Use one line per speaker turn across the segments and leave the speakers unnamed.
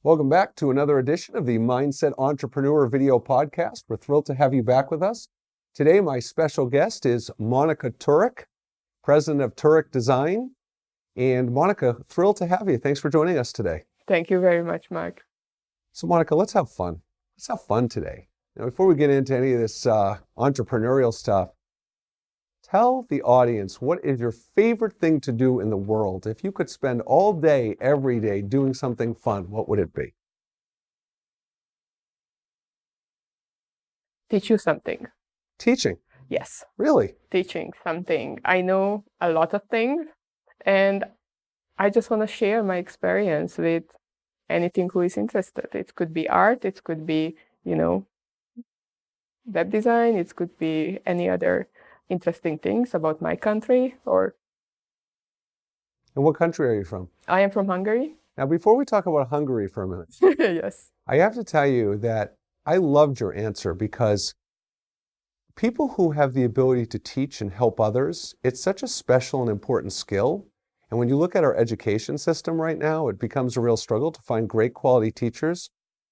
Welcome back to another edition of the Mindset Entrepreneur video podcast. We're thrilled to have you back with us. Today, my special guest is Monika Turek, president of Turek Design. And Monika, thrilled to have you. Thanks for joining us today.
Thank you very much, Mark.
So Monika, let's have fun. Let's have fun today. Now, before we get into any of this entrepreneurial stuff, tell the audience, what is your favorite thing to do in the world? If you could spend all day, every day, doing something fun, what would it be?
Teach you something.
Teaching?
Yes.
Really?
Teaching something. I know a lot of things, and I just want to share my experience with anything who is interested. It could be art, it could be, web design, it could be any other interesting things about my country or...
And what country are you from?
I am from Hungary.
Now, before we talk about Hungary for a minute,
yes.
I have to tell you that I loved your answer because people who have the ability to teach and help others, it's such a special and important skill. And when you look at our education system right now, it becomes a real struggle to find great quality teachers.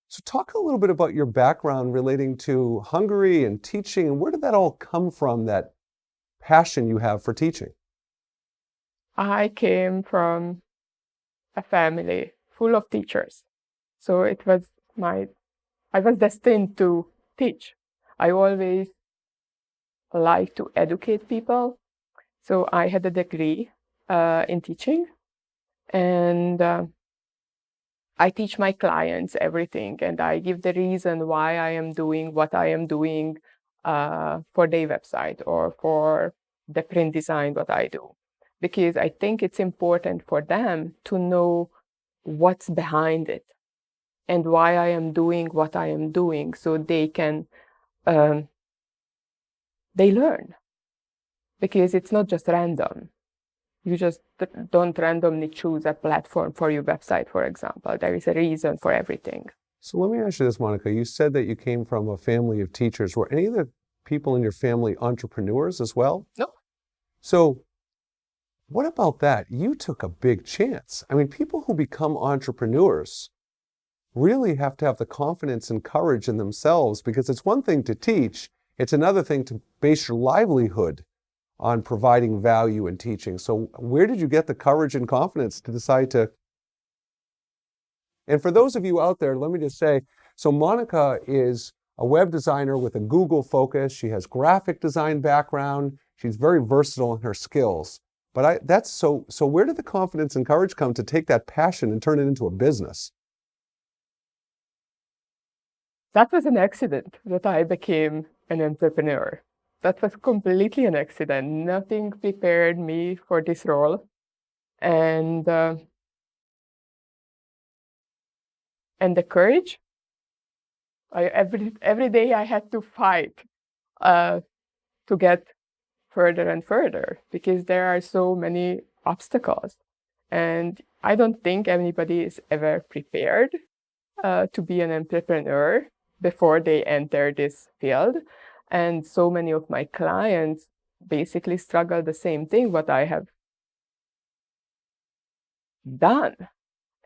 So talk a little bit about your background relating to Hungary and teaching, and where did that all come from, that passion you have for teaching?
I came from a family full of teachers. So I was destined to teach. I always liked to educate people. So I had a degree in teaching, and I teach my clients everything, and I give the reason why I am doing what I am doing for their website or for the print design, what I do. Because I think it's important for them to know what's behind it and why I am doing what I am doing, so they can, they learn. Because it's not just random. You just don't randomly choose a platform for your website, for example. There is a reason for everything.
So let me ask you this, Monika. You said that you came from a family of teachers. Were any of the people in your family entrepreneurs as well?
No.
So what about that? You took a big chance. I mean, people who become entrepreneurs really have to have the confidence and courage in themselves, because it's one thing to teach, it's another thing to base your livelihood on providing value in teaching. So where did you get the courage and confidence to decide to... And for those of you out there, let me just say, so Monika is a web designer with a Google focus. She has graphic design background. She's very versatile in her skills. But so where did the confidence and courage come to take that passion and turn it into a business?
That was an accident that I became an entrepreneur. That was completely an accident. Nothing prepared me for this role. And the courage, every day I had to fight to get further and further, because there are so many obstacles. And I don't think anybody is ever prepared to be an entrepreneur before they enter this field. And so many of my clients basically struggle the same thing what I have done.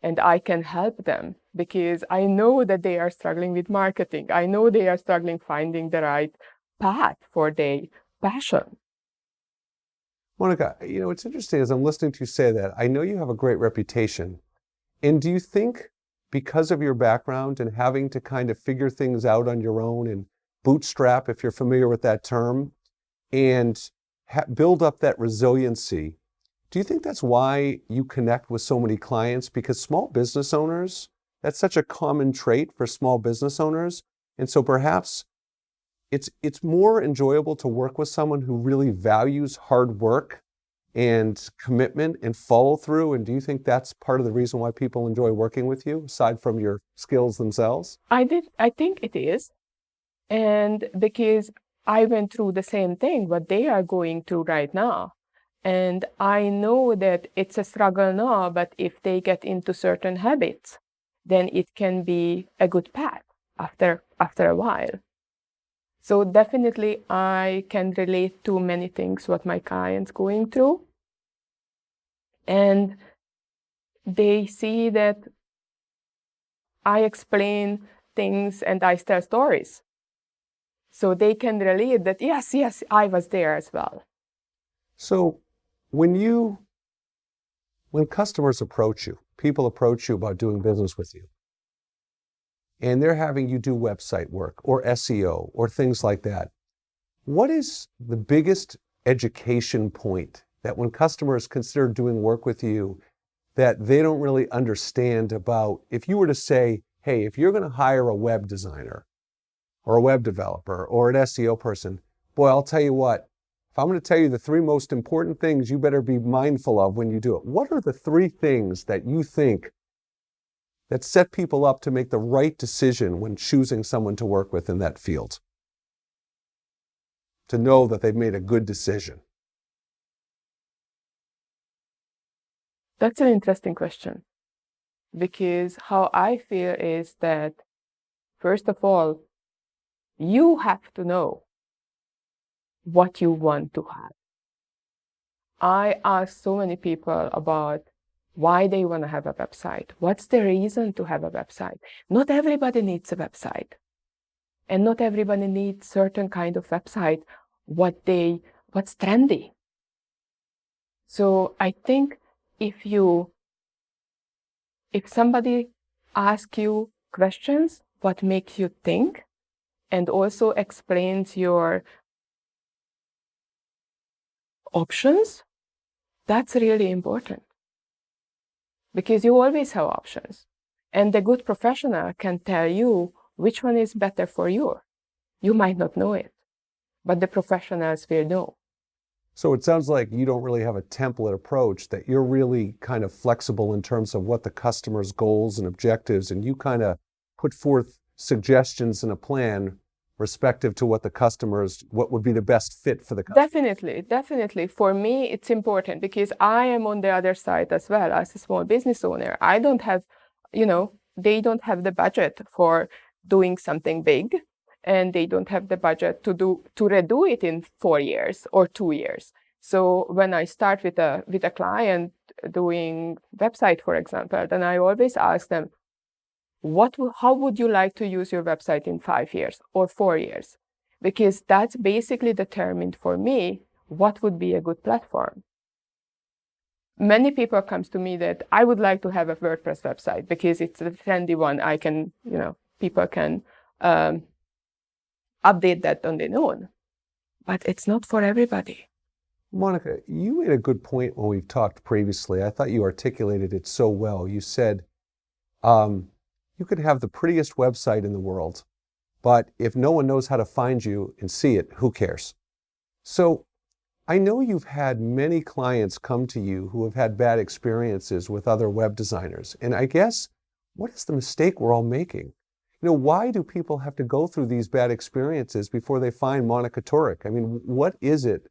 And I can help them because I know that they are struggling with marketing. I know they are struggling finding the right path for their passion.
Monika, it's interesting as I'm listening to you say that, I know you have a great reputation. And do you think because of your background and having to kind of figure things out on your own and bootstrap, if you're familiar with that term, and build up that resiliency, do you think that's why you connect with so many clients? Because small business owners, that's such a common trait for small business owners. And so perhaps it's more enjoyable to work with someone who really values hard work and commitment and follow through. And do you think that's part of the reason why people enjoy working with you, aside from your skills themselves?
I think it is. And because I went through the same thing, what they are going through right now. And I know that it's a struggle now, but if they get into certain habits, then it can be a good path after a while. So definitely I can relate to many things what my clients going through. And they see that I explain things and I tell stories. So they can relate that, yes, I was there as well.
So when customers approach you, people approach you about doing business with you, and they're having you do website work or SEO or things like that, what is the biggest education point that when customers consider doing work with you that they don't really understand about? If you were to say, hey, if you're going to hire a web designer or a web developer or an SEO person, boy, I'll tell you what, if I'm going to tell you the 3 most important things you better be mindful of when you do it, what are the 3 things that you think that set people up to make the right decision when choosing someone to work with in that field? To know that they've made a good decision.
That's an interesting question, because how I feel is that, first of all, you have to know what you want to have. I ask so many people about why they want to have a website. What's the reason to have a website? Not everybody needs a website. And not everybody needs certain kind of website, what's trendy. So I think if somebody asks you questions, what makes you think, and also explains your options, that's really important. Because you always have options. And the good professional can tell you which one is better for you. You might not know it, but the professionals will know.
So it sounds like you don't really have a template approach, that you're really kind of flexible in terms of what the customer's goals and objectives, and you kind of put forth suggestions and a plan respective to what would be the best fit for the customer.
Definitely. For me, it's important because I am on the other side as well as a small business owner. I don't have, they don't have the budget for doing something big, and they don't have the budget to redo it in 4 years or 2 years. So when I start with a client doing website, for example, then I always ask them, how would you like to use your website in 5 years or 4 years? Because that's basically determined for me what would be a good platform. Many people come to me that I would like to have a WordPress website because it's a trendy one. People can update that on their own, but it's not for everybody.
Monika, you made a good point when we've talked previously. I thought you articulated it so well. You said, you could have the prettiest website in the world, but if no one knows how to find you and see it, who cares? So I know you've had many clients come to you who have had bad experiences with other web designers. And I guess, what is the mistake we're all making? Why do people have to go through these bad experiences before they find Monika Turek? I mean, what is it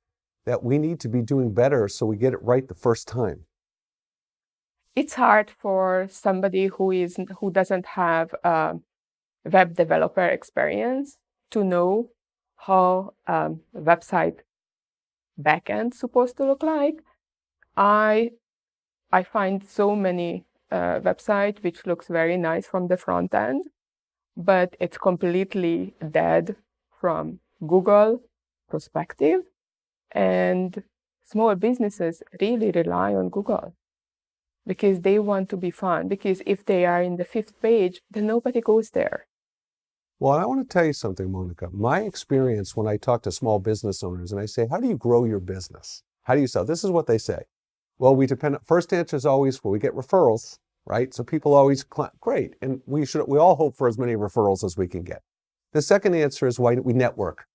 that we need to be doing better so we get it right the first time?
It's hard for somebody who doesn't have a web developer experience to know how a website backend supposed to look like. I find so many websites which looks very nice from the front end, but it's completely dead from Google perspective. And small businesses really rely on Google because they want to be found. Because if they are in the 5th page, then nobody goes there.
Well, I want to tell you something, Monika. My experience when I talk to small business owners and I say, how do you grow your business? How do you sell? This is what they say. Well, first answer is always, well, we get referrals, right? So people always, great. And we all hope for as many referrals as we can get. The second answer is why we network.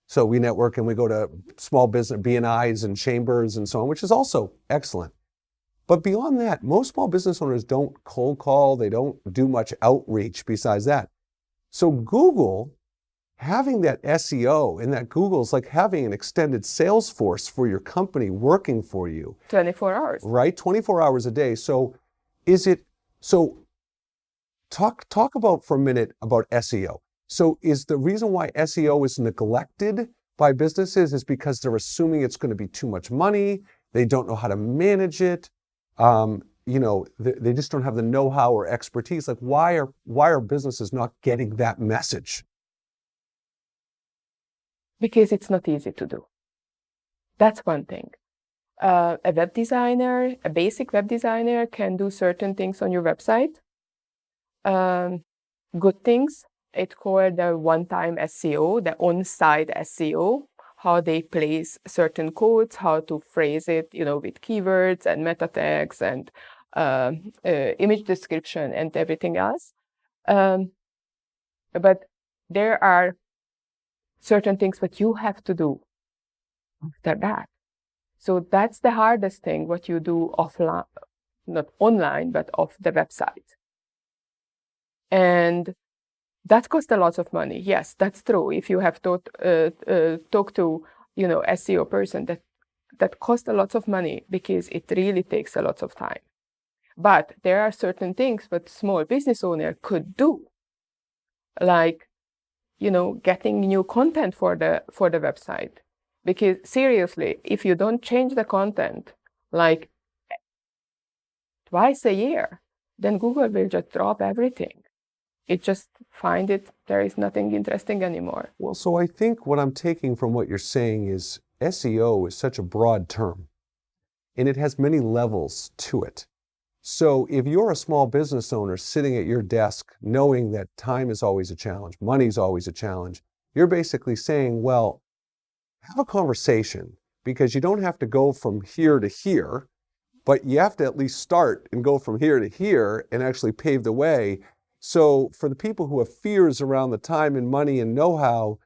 So we network and we go to small business BNIs and chambers and so on, which is also excellent. But beyond that, most small business owners don't cold call. They don't do much outreach besides that. So Google, having that SEO and that Google's like having an extended sales force for your company working for you.
24 hours.
Right? 24 hours a day. So talk about for a minute about SEO. So is the reason why SEO is neglected by businesses is because they're assuming it's going to be too much money. They don't know how to manage it. they just don't have the know-how or expertise. Like, why are businesses not getting that message?
Because it's not easy to do. That's one thing. A basic web designer can do certain things on your website. Good things, it's called the one-time SEO, the on-site SEO, how they place certain codes, how to phrase it, with keywords and meta tags and image description and everything else. But there are certain things that you have to do after that. So that's the hardest thing, what you do offline, not online, but off the website. And that costs a lot of money. Yes, that's true. If you have talked to, SEO person, that costs a lot of money because it really takes a lot of time. But there are certain things that small business owner could do, like, getting new content for the website. Because seriously, if you don't change the content like twice a year, then Google will just drop everything. It just find it, there is nothing interesting anymore.
Well, so I think what I'm taking from what you're saying is SEO is such a broad term, and it has many levels to it. So if you're a small business owner sitting at your desk knowing that time is always a challenge, money's always a challenge, you're basically saying, well, have a conversation, because you don't have to go from here to here, but you have to at least start and go from here to here and actually pave the way. So for the people who have fears around the time and money and know-how,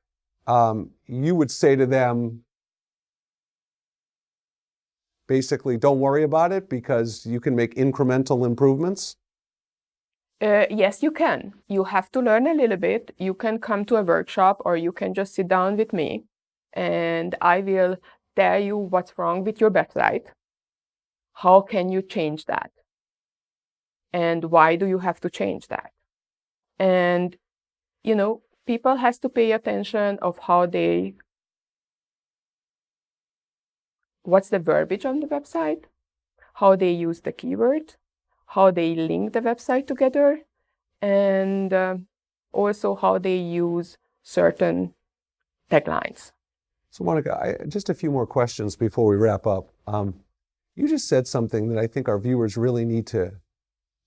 you would say to them, basically, don't worry about it because you can make incremental improvements?
Yes, you can. You have to learn a little bit. You can come to a workshop, or you can just sit down with me and I will tell you what's wrong with your website. How can you change that? And why do you have to change that? And, people has to pay attention of what's the verbiage on the website, how they use the keyword, how they link the website together, and also how they use certain taglines.
So Monika, just a few more questions before we wrap up. You just said something that I think our viewers really need to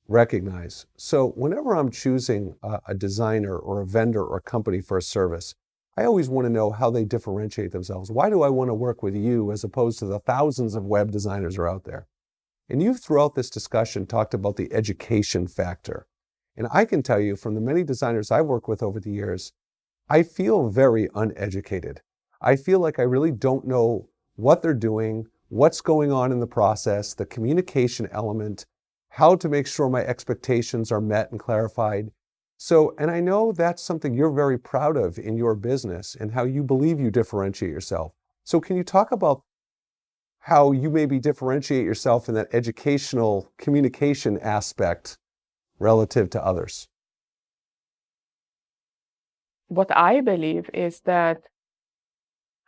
recognize. So whenever I'm choosing a designer or a vendor or a company for a service, I always want to know how they differentiate themselves. Why do I want to work with you as opposed to the thousands of web designers are out there? And you've throughout this discussion talked about the education factor. And I can tell you from the many designers I've worked with over the years, I feel very uneducated. I feel like I really don't know what they're doing, what's going on in the process, the communication element, how to make sure my expectations are met and clarified. So, and I know that's something you're very proud of in your business and how you believe you differentiate yourself. So can you talk about how you maybe differentiate yourself in that educational communication aspect relative to others?
What I believe is that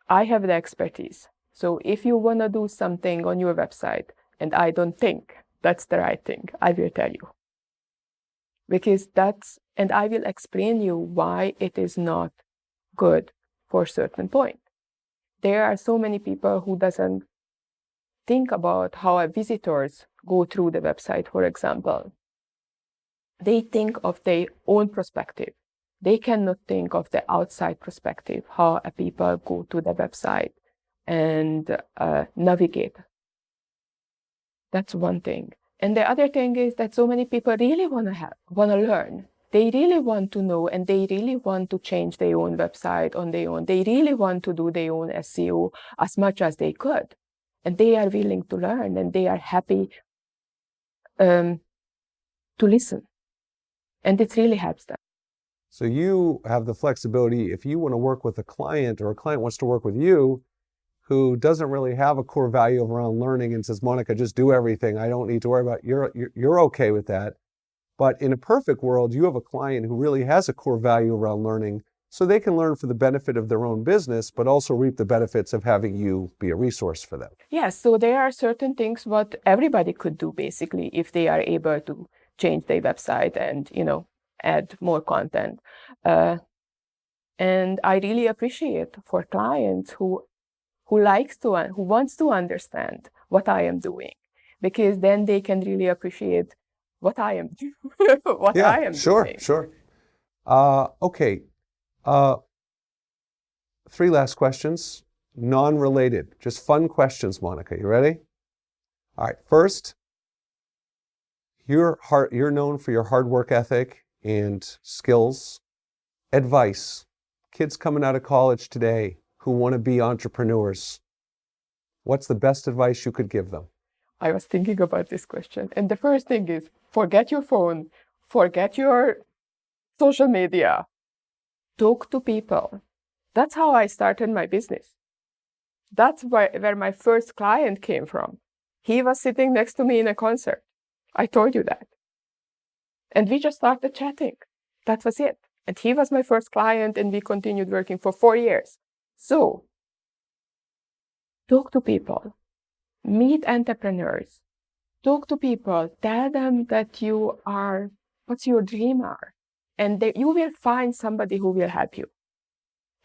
I have the expertise. So if you want to do something on your website and I don't think that's the right thing, I will tell you. And I will explain you why it is not good for a certain point. There are so many people who doesn't think about how our visitors go through the website, for example. They think of their own perspective. They cannot think of the outside perspective, how people go to the website and navigate. That's one thing. And the other thing is that so many people really want to learn. They really want to know, and they really want to change their own website on their own. They really want to do their own SEO as much as they could. And they are willing to learn, and they are happy to listen. And it really helps them.
So you have the flexibility, if you want to work with a client or a client wants to work with you who doesn't really have a core value around learning and says, Monika, just do everything. I don't need to worry about it. You're okay with that. But in a perfect world, you have a client who really has a core value around learning. so they can learn for the benefit of their own business, but also reap the benefits of having you be a resource for them.
Yes, so there are certain things what everybody could do basically if they are able to change their website and, add more content. And I really appreciate for clients who wants to understand what I am doing, because then they can really appreciate what I am doing.
Sure. Okay. 3 last questions, non-related, just fun questions, Monika. You ready? All right. First, you're known for your hard work ethic and skills. Advice. Kids coming out of college today who want to be entrepreneurs. What's the best advice you could give them?
I was thinking about this question. And the first thing is, forget your phone, forget your social media, talk to people. That's how I started my business. That's where my first client came from. He was sitting next to me in a concert. I told you that. And we just started chatting. That was it. And he was my first client, and we continued working for 4 years. So, talk to people. Meet entrepreneurs. Talk to people. Tell them that what's your dream are. And you will find somebody who will help you.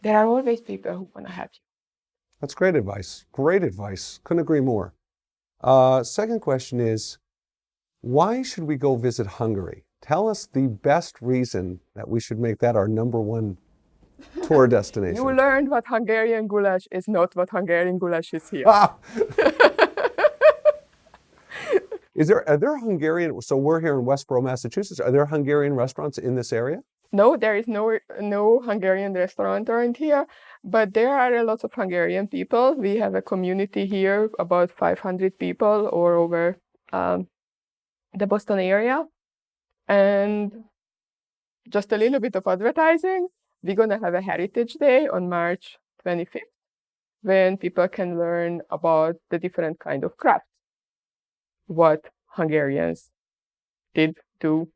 There are always people who want to help you.
That's great advice. Great advice. Couldn't agree more. Second question is, why should we go visit Hungary? Tell us the best reason that we should make that our number 1 tour destination.
You learned what Hungarian goulash is not what Hungarian goulash is here.
Are there Hungarian, so we're here in Westboro, Massachusetts, are there Hungarian restaurants in this area?
No, there is no Hungarian restaurant around here, but there are a lot of Hungarian people. We have a community here, about 500 people or over the Boston area. And just a little bit of advertising, we're going to have a Heritage Day on March 25th, when people can learn about the different kind of crafts, what Hungarians did to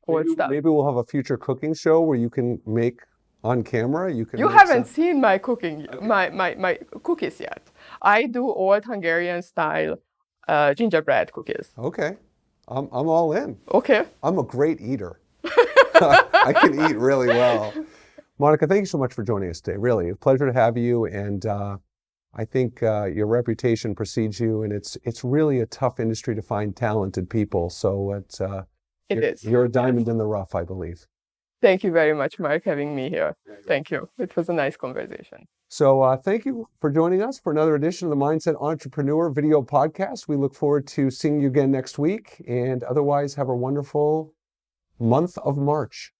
old stuff.
Maybe we'll have a future cooking show where you can make on camera.
You haven't seen my cooking, okay. my cookies yet. I do old Hungarian style gingerbread cookies.
Okay. I'm all in.
Okay.
I'm a great eater. I can eat really well. Monika, thank you so much for joining us today. Really, a pleasure to have you. And I think your reputation precedes you, and it's really a tough industry to find talented people. So you're a diamond in the rough, I believe.
Thank you very much, Mark, having me here. Thank you. It was a nice conversation.
So thank you for joining us for another edition of the Mindset Entrepreneur video podcast. We look forward to seeing you again next week, and otherwise have a wonderful month of March.